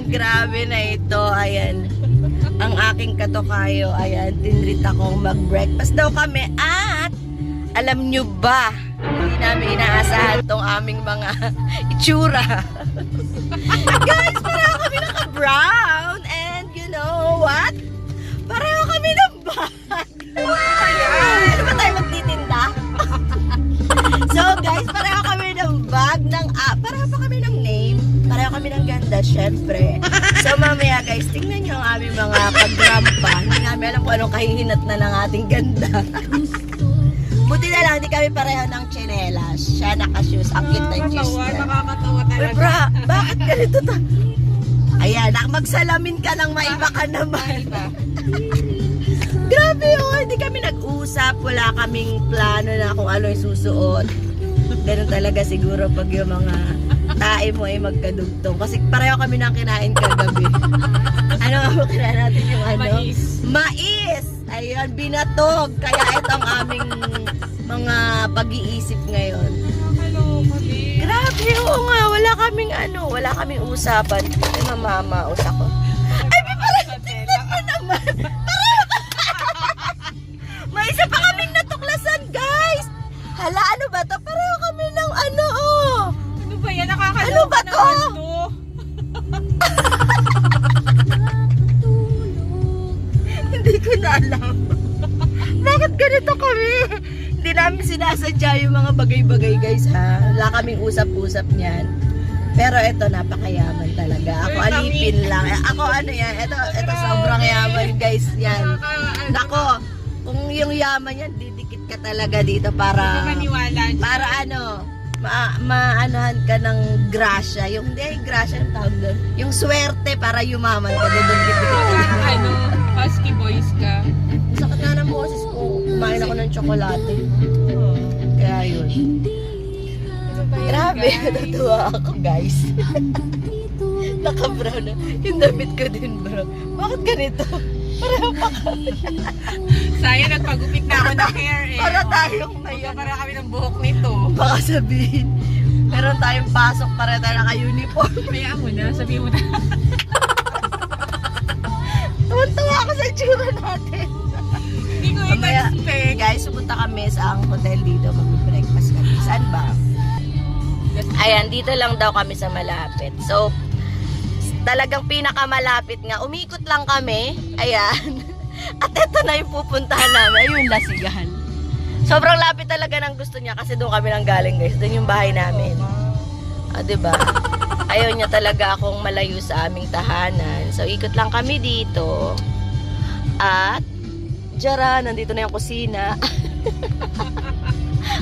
grabe na ito. Ayan. Ang aking katokayo. Ayan, tinrit akong mag-breakfast daw kami. At, alam nyo ba, hindi namin inaasahan tong aming mga itsura. Guys, pareho kami naka-brown. And you know what? Pareho kami ng bag. Ano ba tayo magtitinda? So guys, pareho kami ng bag ng pareho pa kami ng name. Pareho kami ng ganda, syempre. So mamaya guys, tingnan nyo ang aming mga pag-rampa. Hindi namin alam kung anong kahihinat na ng ating ganda. Buti na lang, hindi kami pareho ng tsinelas. Siya naka-shoes, ang cute ng shoes niya. Nakakatawa talaga. Uy bra, bakit ganito ta? Ayan, magsalamin ka ng maiba ka naman. Grabe hindi kami nag-usap, wala kaming plano na kung ano yung susuot. Ganun talaga siguro pag yung mga tae mo ay magkadugtong. Kasi pareho kami nang kinain kagabi. Ano nga mo kinain natin yung ano? Mais. Mais! Ayun, binatog. Kaya ito ang aming mga pag-iisip ngayon. Grabe, oo nga, wala kaming usapan. Ay, mama, usap ko. Ay, parang tingnan mo naman. May isa pa kaming natuklasan, guys. Hala, ano ba to? Pareho kami ng ano, oh. Ano ba yan? Nakakaloka Ano ba to? naman to. Hindi ko na alam. Bakit ganito kami? Hindi namin sinasadya yung mga bagay-bagay, guys, ha? Wala kaming usap-usap niyan. Pero ito, napakayaman talaga. Ako alipin lang. Ako ano yan? Ito sobrang yaman, guys, yan. Nako, kung yung yaman yan, didikit ka talaga dito para ano, maanohan ka ng grasya. Yung hindi ay grasya ang tawag doon. Yung swerte para yumaman ka. Ano, husky boys ka. Sakit nga ng boses ko. Kumain ako ng tsokolate. Kaya yun. Ano ba yan, Grabe, guys? natutuwa ako, guys. Naka-brown na. Yung damit ko din, bro. Bakit ganito? Pareho pa kami. Sayang, nagpagupit na ako ng hair eh. Para tayong may Para kami ng buhok nito. baka sabihin. Meron tayong pasok para tayo naka-uniform. Mayaan mo na, sabihin mo na. Tuwan-tuwa ako sa itsura natin. Hindi ko Mamaya, i-expect. guys, pupunta kami sa ang hotel dito. Mag-breakfast kami. Saan ba? Ayan, dito lang daw kami sa malapit. So, talagang pinakamalapit nga. Umikot lang kami. Ayan. At ito na yung pupuntahan namin. Ayun, Lasigan. Sobrang lapit talaga ng gusto niya kasi doon kami nang galing, guys. Doon yung bahay namin. Diba? Ayaw niya talaga akong malayo sa aming tahanan. So, ikot lang kami dito. At, tiyara, nandito na yung kusina.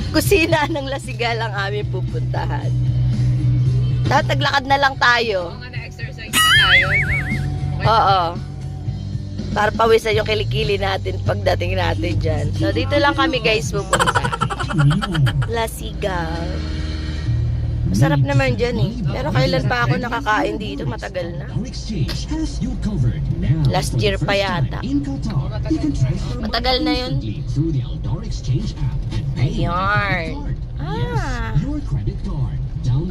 Kusina ng Lasigal ang aming pupuntahan. Taglakad na lang tayo. Oo nga, na-exercise na tayo. No? Okay. Oo. Para pawisan yung kilikili natin pagdating natin dyan. So, dito lang kami, guys, pupunta. Lasigal. Masarap naman dyan eh. Pero kailan pa ako nakakain dito? Matagal na. Last year pa yata. Matagal na yun. Ayan.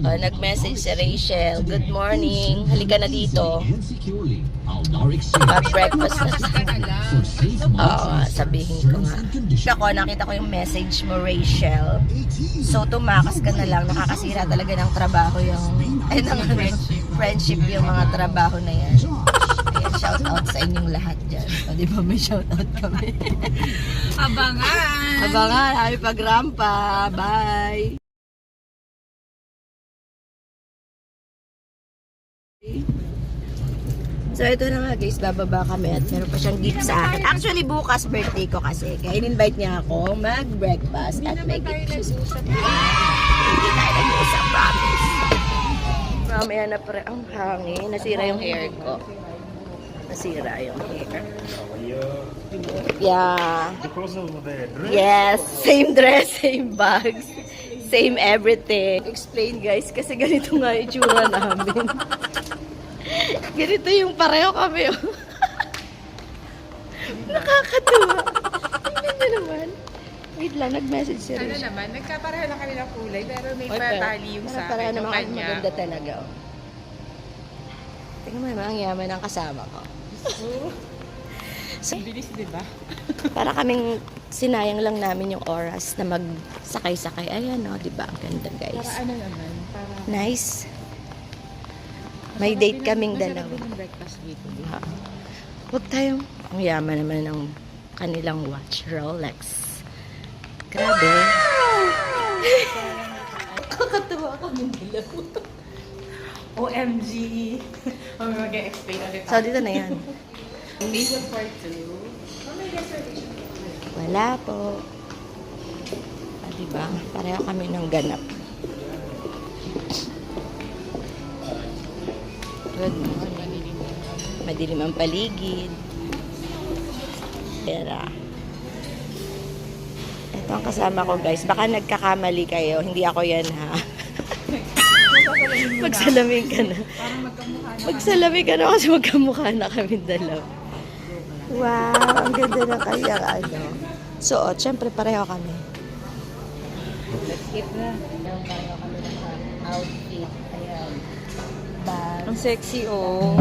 Nag-message si Rachel. Good morning. Halika na dito. Mag-breakfast na tayo. Oo, sabihin ko nga. Ako, nakita ko yung message mo, Rachel. So, tumakas ka na lang. Nakakasira talaga ng trabaho yung... Ay, ng friendship yung mga trabaho na yan. Ayan, shout out sa inyong lahat dyan. O, di ba may shout out kami? Abangan! Abangan, happy pagrampa. Bye! So ito na nga guys, bababa kami at meron pa siyang gift sa akin. Actually bukas birthday ko kasi, kaya in-invite niya ako mag-breakfast at may gift siya. Hindi tayo nag-usap, promise. Mamaya na pre, ang hangin, nasira yung hair ko. Nasira yung hair. Yeah. Because of the dress? Yes, same dress, same bags, same everything. Explain guys, kasi ganito nga yung itsura namin. Ganito yung pareho kami. Oh. Nakakatuwa. Tingnan nyo naman. Wait lang, nag-message si Ano Rich. naman, nagkapareho lang kami ng kulay, pero may Oy, patali yung sa pareho akin, yung naman kami kanya. maganda talaga. Oh. Tingnan mo naman ang yaman ng kasama ko. Ang bilis, di ba? Para kaming sinayang lang namin yung oras na magsakay-sakay. Ayan o, di ba? Ang ganda guys. Para ano naman? Para... Nice. May date kaming dalawa. Masarap din yung breakfast dito. Ha. Huwag tayong... Ang yaman naman ng kanilang watch. Rolex. Grabe. Kakatawa kaming dalawa. OMG! Mag-explain ulit. So, dito na yan. Reason for two. Wala po. Ah, diba? Pareho kami ng ganap. Good morning. Madilim ang paligid. Pera. Ito ang kasama ko guys. Baka nagkakamali kayo. Hindi ako yan ha. Magsalamin ka na. Parang magkamukha na. Magsalamin ka na kasi magkamukha na kami dalawa. Wow, ang ganda na kaya ano. Suot, syempre pareho kami. Let's skip na. Pareho kami ng outfit. Ayan. Bag. Ang sexy, oh.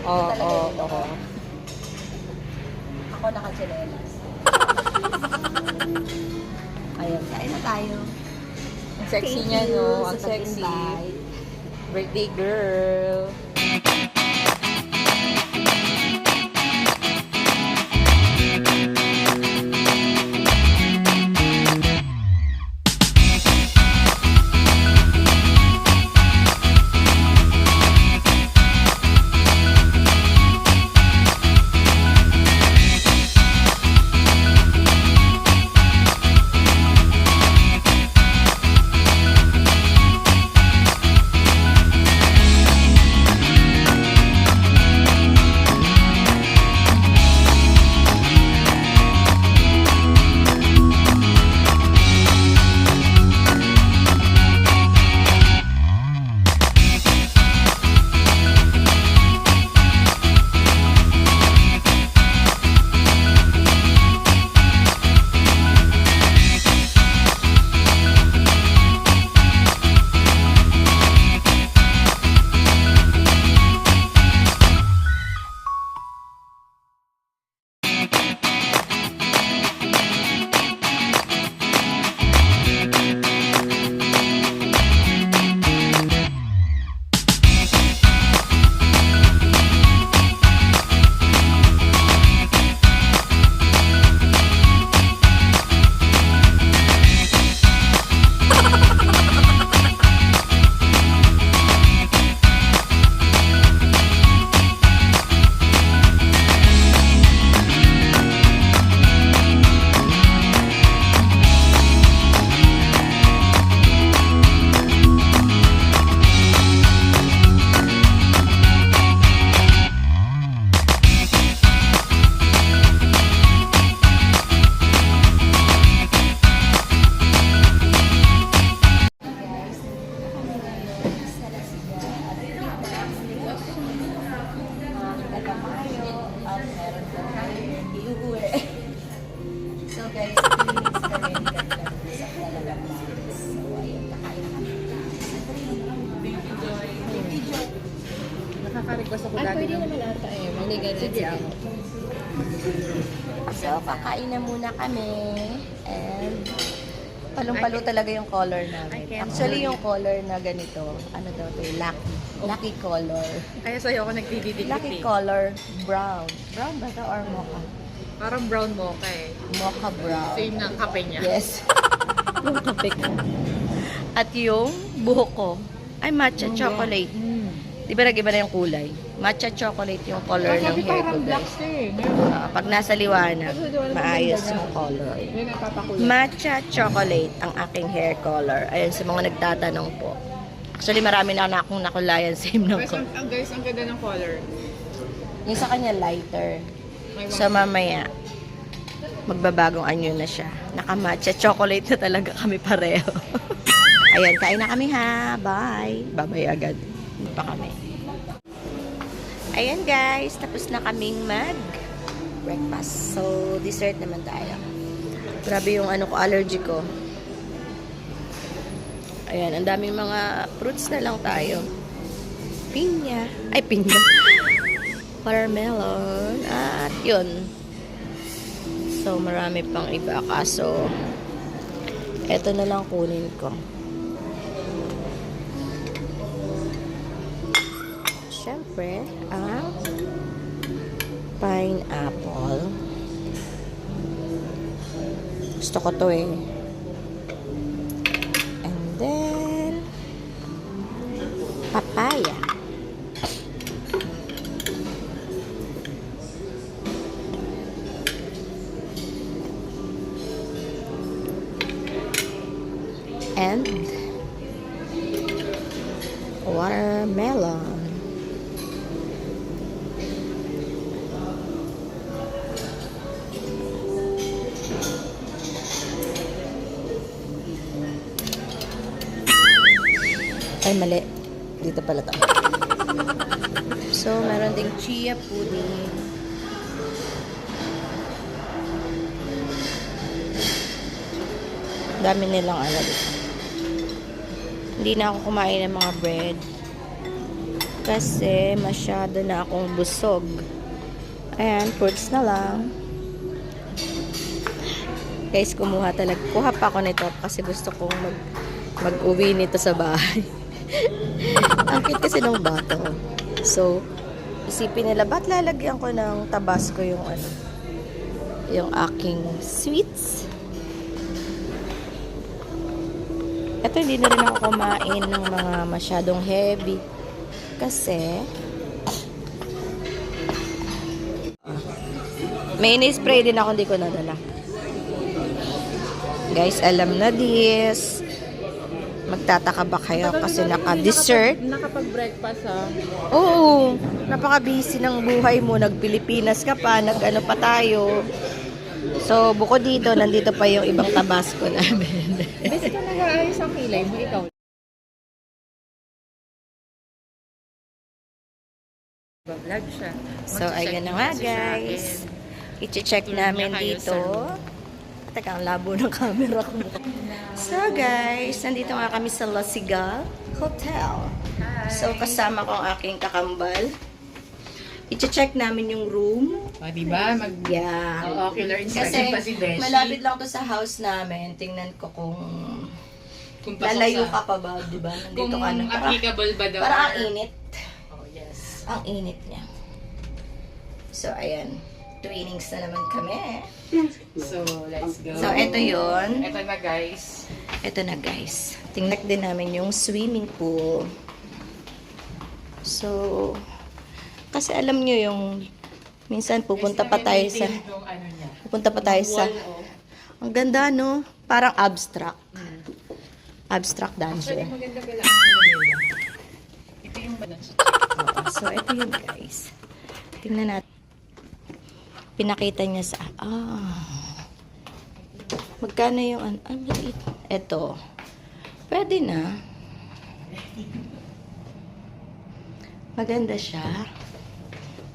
Oo. Ako nakachinelas. Ayun, kain na tayo. Ang sexy Thank niya, you no? sa Ang sexy. pag-invite. Birthday girl. So guys, please kami sa talagang box. So ayun, kakain na kami. Nakaka-request ako Ay, dati. pwede naman ata eh. Manigan na. Sige, ako. So, kakain na muna kami. And palong-palo talaga yung color namin. Actually, yung color na ganito, ano daw ito, lucky. Lucky color. Kaya sa'yo ako nagdidikit Lucky eh. color, brown. Brown ba ito or mocha? Parang brown mocha eh. Mocha brown. Same ng kape niya. Yes. Yung kape ko. At yung buhok ko ay matcha chocolate. Di ba nag-iba na yung kulay? Matcha chocolate yung color ng hair ko, guys. eh. Pag nasa liwanag, maayos yung color. Yun ang papakulay. Matcha chocolate ang aking hair color. Ayun, sa mga nagtatanong po. Actually, marami na akong nakulayan same ng Guys, color. guys, ang ganda ng color. Yung sa kanya lighter. So, mamaya, magbabagong anyo na siya. Naka-matcha chocolate na talaga kami pareho. Ayan, kain na kami ha. Bye. Bye-bye agad. Hindi pa kami. Ayan guys, tapos na kaming mag-breakfast. So, dessert naman tayo. Grabe yung ano ko, allergy ko. Ayan, ang daming mga fruits na lang tayo. pinya. Ay, pinya. Watermelon. At yun. So, marami pang iba. Kaso, eto na lang kunin ko. Siyempre, ang pineapple. Gusto ko to eh. And then, papaya. And watermelon. Ay, mali. Dito pala to. So, meron ding chia pudding. Dami nilang ano dito. Hindi na ako kumain ng mga bread. Kasi masyado na akong busog. Ayan, fruits na lang. Guys, kumuha talaga. Kuha pa ako nito kasi gusto kong mag-uwi nito sa bahay. Ang cute kasi ng bata. So, isipin nila, ba't lalagyan ko ng Tabasco yung ano, yung aking sweets? Ito, hindi na rin ako kumain ng mga masyadong heavy. Kasi, may ini-spray din ako, hindi ko nadala. Guys, alam na this. Magtataka ba kayo kasi naka-dessert? Nakapag-breakfast ha. Oo, napaka-busy ng buhay mo. Nag-Pilipinas ka pa, nag-ano pa tayo. So, bukod dito, nandito pa yung ibang Tabasco namin. Basta ka nag-aayos ang kilay mo, ikaw. Vlog siya. So, ayun na nga guys. I-check namin dito. Teka, ang labo ng camera ko. So guys, nandito nga kami sa La Sigal Hotel. So, kasama ko ang aking kakambal. I-check namin yung room. O, diba? Yeah. Ocular Kasi inspection pa si Beshi. malapit lang to sa house namin. Tingnan ko kung pasok lalayo sa- ka pa ba, di ba? Nandito Kung ka na. applicable ba daw? Parang ang init. Oh, yes. Ang init niya. So, ayan. Twinnings na naman kami. So, let's go. So, eto yun. Ito na guys. Ito na guys. Tingnan din namin yung swimming pool. So, kasi alam nyo yung minsan pupunta pa tayo sa Yung ano niya. pupunta pa tayo sa Wall, oh. ang ganda no? Parang abstract. Abstract Actually, dungeon. maganda pala ang ano nila. Ito yung Oo. So, ito yun guys. Tingnan natin. Pinakita niya sa magkano yung maliit. Ito. Pwede na. Maganda siya.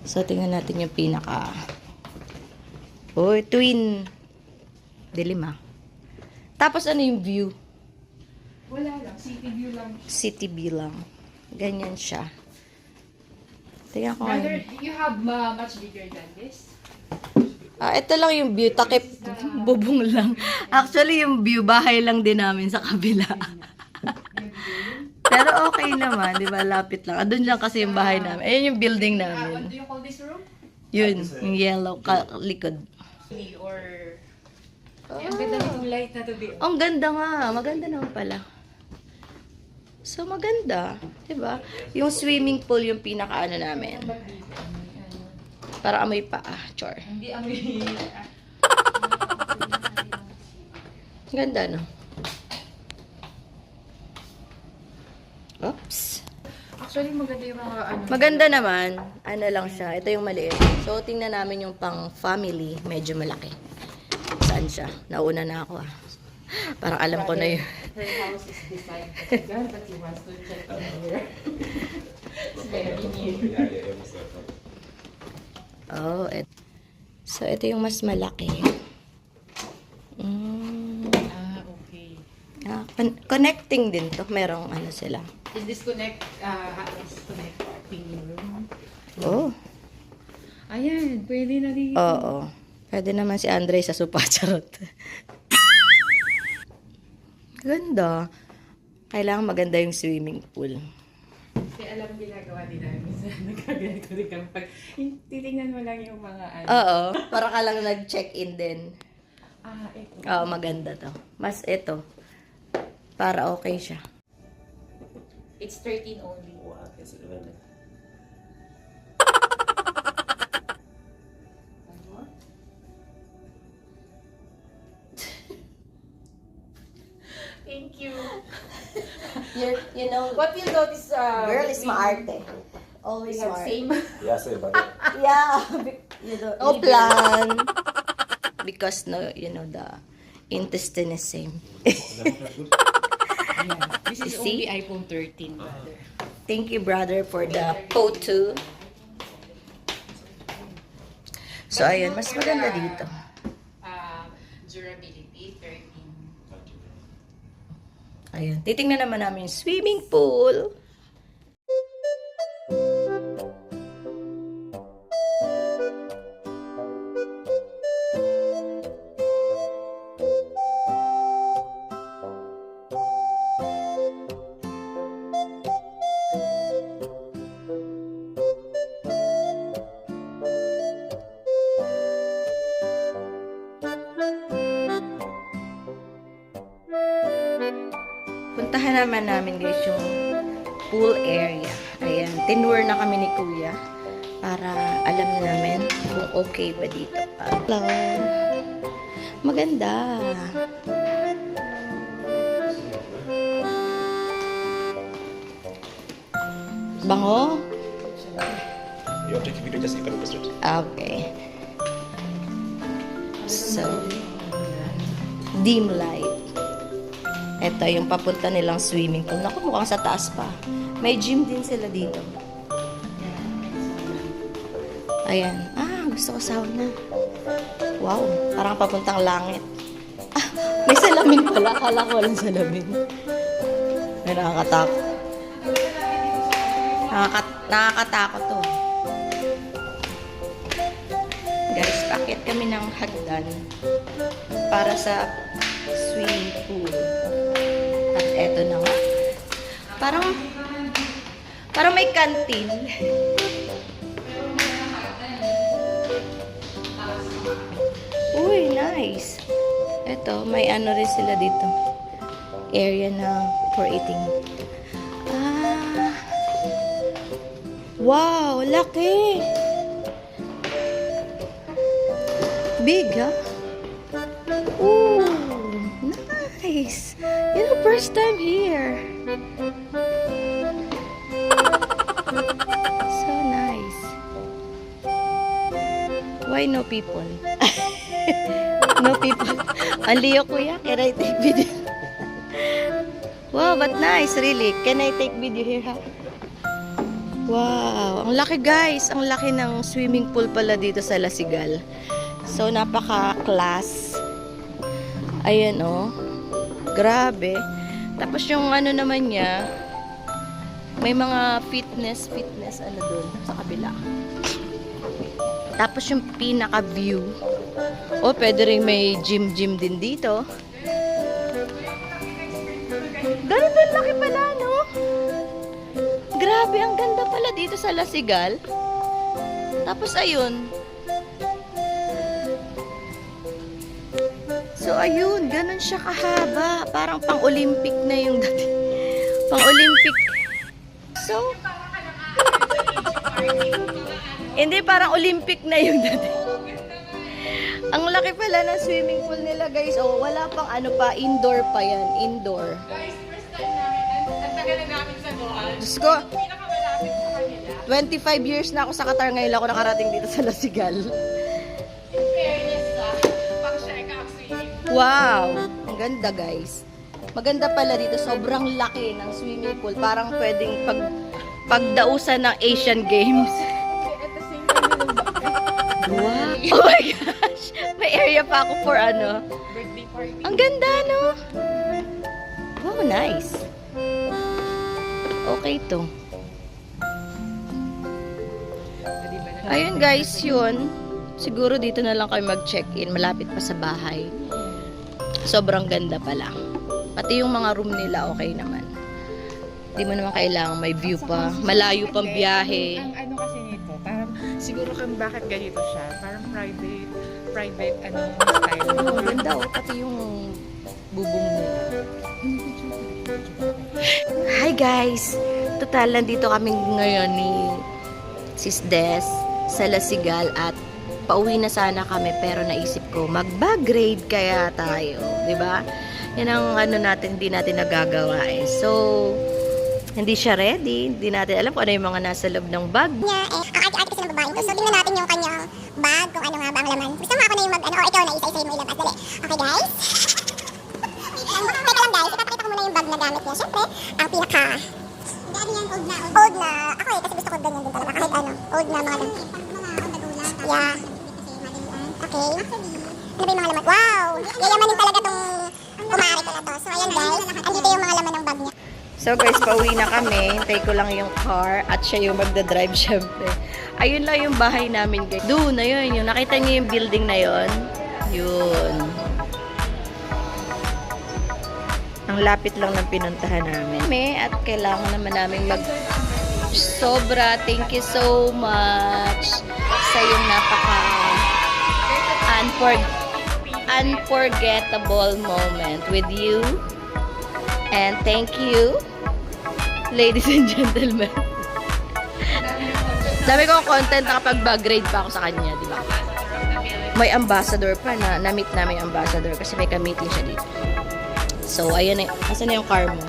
So, tingnan natin yung pinaka. Uy, twin. Dilim ah. Tapos, ano yung view? wala lang. City view lang. City view lang. Ganyan siya. Tingnan ko Rather, ngayon. you have much bigger than this? Ito lang yung view. Takip bubong lang. Actually, yung view, bahay lang din namin sa kabila. Pero okay naman, di ba? Lapit lang. Doon lang kasi yung bahay namin. Ayun yung building What namin. do you call this room? Yun, yung yellow likod. Or... Ang ganda nitong light na to di. Ang ganda nga. Maganda naman pala. So, maganda. Diba? Yung swimming pool yung pinaka-ano namin. Para amoy pa. Chor. Hindi ang Ganda, no? Oops. Actually, maganda yung mga ano. Maganda naman. Ano lang siya. Ito yung maliit. So, tingnan namin yung pang family. Medyo malaki. Saan siya? Nauna na ako, ah. Parang alam ko na yun. Her house is designed as a girl, but he wants to check in here. It's very neat. Oh, so ito yung mas malaki. Okay. Connecting din to. Merong ano sila. Is this connect? Disconnect. Oh, Ayan, pwede na dito. oo. Pwede naman si Andre sa sopa, charot. Ganda. Kailangan maganda yung swimming pool. Kasi alam ginagawa din namin sa nagkaganito rin kami. Pag titingnan mo lang yung mga ano. Oo, para ka lang nag-check-in din. Ito. Oo, maganda to. Mas ito. Para okay siya. It's 13 only. Thank you. You know, What you notice, girl is maarte. Always We have smart. same. Yes, but Yeah. You know, no plan. Because no, you know, the intestine is same. Yeah. This is You see? only iPhone 13, brother. Thank you, brother, for the photo. So, ayun, mas maganda dito. Durability, 13. Ayun, titingnan naman namin yung swimming pool. Puntahan naman namin guys yung pool area. Ayan, tinur na kami ni Kuya para alam na namin kung okay ba dito. Hello. Maganda. Bango? you want to take a video, just you can post it. Okay. So, dim light. Ito yung papunta nilang swimming pool. Naku, mukhang sa taas pa. May gym din sila dito. Ayan. Gusto ko sauna. Wow, parang papuntang langit. May salamin pala. Akala ko walang salamin. May nakakatakot. Nakakatakot to. Guys, pakit kami ng hagdan para sa swimming pool. At eto na nga. Parang may canteen. Uy, nice. Eto, may ano rin sila dito. Area na for eating. Wow, laki. Big, ha? Ooh, nice. You know, first time here. So nice. Why no people? No people. Ang liyo, kuya. Can I take video? Wow, but nice, really. Can I take video here, ha? Wow, ang laki guys. Ang laki ng swimming pool pala dito sa Lasigal. So, napaka-class. Ayan, oh. Grabe. Tapos yung ano naman niya, may mga fitness, ano dun, sa kabila. Tapos yung pinaka-view. Oh, pwede rin may gym din dito. Ganun din laki pala, no? Grabe, ang ganda pala dito sa Lasigal. Tapos, ayun. So, ayun. Ganun siya kahaba. Parang pang-Olympic na yung dati. Pang-Olympic. So, hindi, parang Olympic na yung dati. Ang laki pala ng swimming pool nila, guys. Oh, wala pang ano pa. Indoor pa yan. Indoor. Guys, first time namin. Ang tagal na namin sa Bohol. Diyos ko. Pinakamalapit sa kanila. 25 years na ako sa Qatar, ngayon ako nakarating dito sa Lasigal. In fairness, pang check up swimming. Wow! Ang ganda, guys. Maganda pala dito. Sobrang laki ng swimming pool. Parang pwedeng pagdausan ng Asian Games. At the same time, Wow! Oh my gosh! May area pa ako for ano. birthday party. Ang ganda, no? Wow, nice. Okay to. Ayun guys, yun. Siguro dito na lang kayo mag-check-in. Malapit pa sa bahay. Sobrang ganda pala. Pati yung mga room nila okay naman. Hindi mo naman kailangan may view pa. Malayo pang biyahe. Ang ano kasi nito, parang siguro kung bakit ganito siya, parang private style. Oh, ganda oh. Pati yung bubong nila. Hi guys! Total, nandito kami ngayon ni Sis Des sa Lasigal at pauwi na sana kami pero naisip ko mag-bag-grade kaya tayo, di ba? Yan ang ano natin, hindi natin nagagawa eh. So, hindi siya ready. Hindi natin alam kung ano yung mga nasa loob ng bag. Niya, ang arte-arte kasi ng babae ito. So, tingnan natin yung kanyang bag, kung ano nga ba ang laman. Gusto mo ako na yung ikaw na isa-isa mo ilabas. Dali. Okay, guys? Teka lang, guys. Ipapakita ko muna yung bag na gamit niya. Siyempre, ang pinaka... Dami yan, old na. Old na. Ako kasi gusto ko ganyan din talaga. Kahit ano, old na mga lang. Yeah. Okay. Ano ba yung mga laman? Wow! Yayamanin talaga tong kumari ko na to. So, ayan, guys. Andito yung mga laman ng bag niya. So guys, pauwi na kami. Hintay ko lang yung car at siya yung magdadrive syempre. Ayun lang yung bahay namin guys. Doon na yun. Yung nakita niyo yung building na yun. Yun. Ang lapit lang ng pinuntahan namin. At kailangan naman namin sobra. Thank you so much sa yung unforgettable moment with you. And thank you, ladies and gentlemen. Dami kong content na kapag bag-grade pa ako sa kanya, di ba? May ambassador pa na na-meet namin yung ambassador kasi may ka-meeting siya dito. So, ayan na. Asan na yung car mo?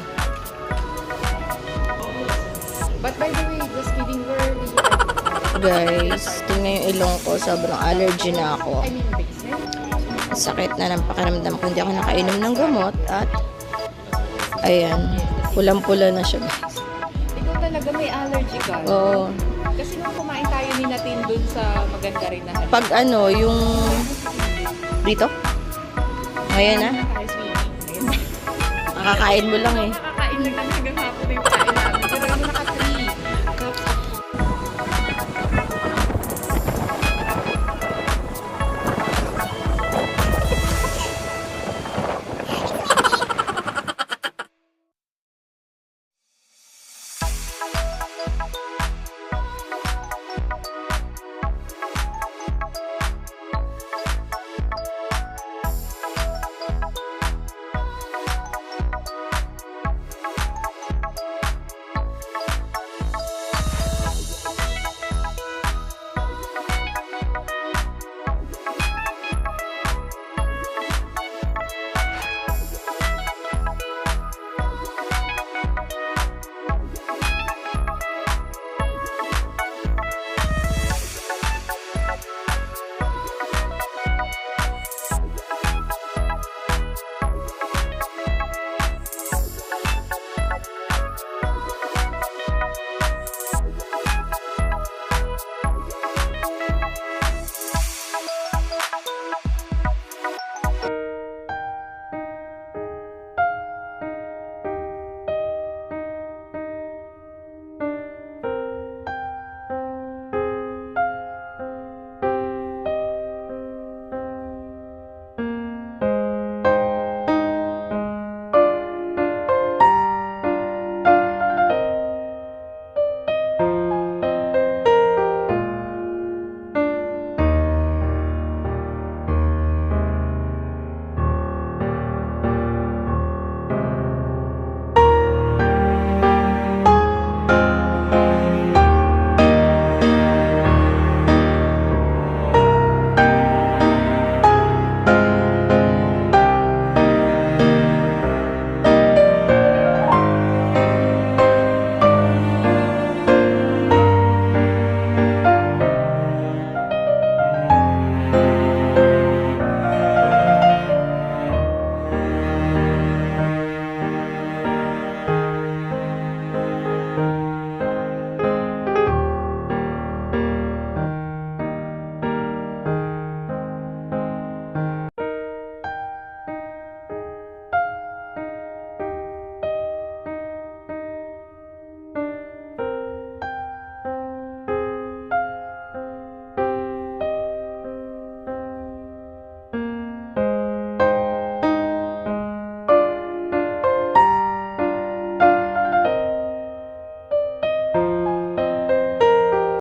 But by the way, just kidding, where will you Guys, tingnan yung ilong ko. Sobrang allergy na ako. I mean, basement. Sakit na ng pakiramdam ko. Hindi ako nakainom ng gamot at ayan, pulang-pula na siya guys. Ikaw talaga may allergy ka. Oo. Kasi nung kumain tayo ni Natin dun sa maganda rin na halip. Pag ano, yung dito? Ayan na. Tayo swimming. Makakain mo lang eh. Nakakain lang kami hanggang hapon na yung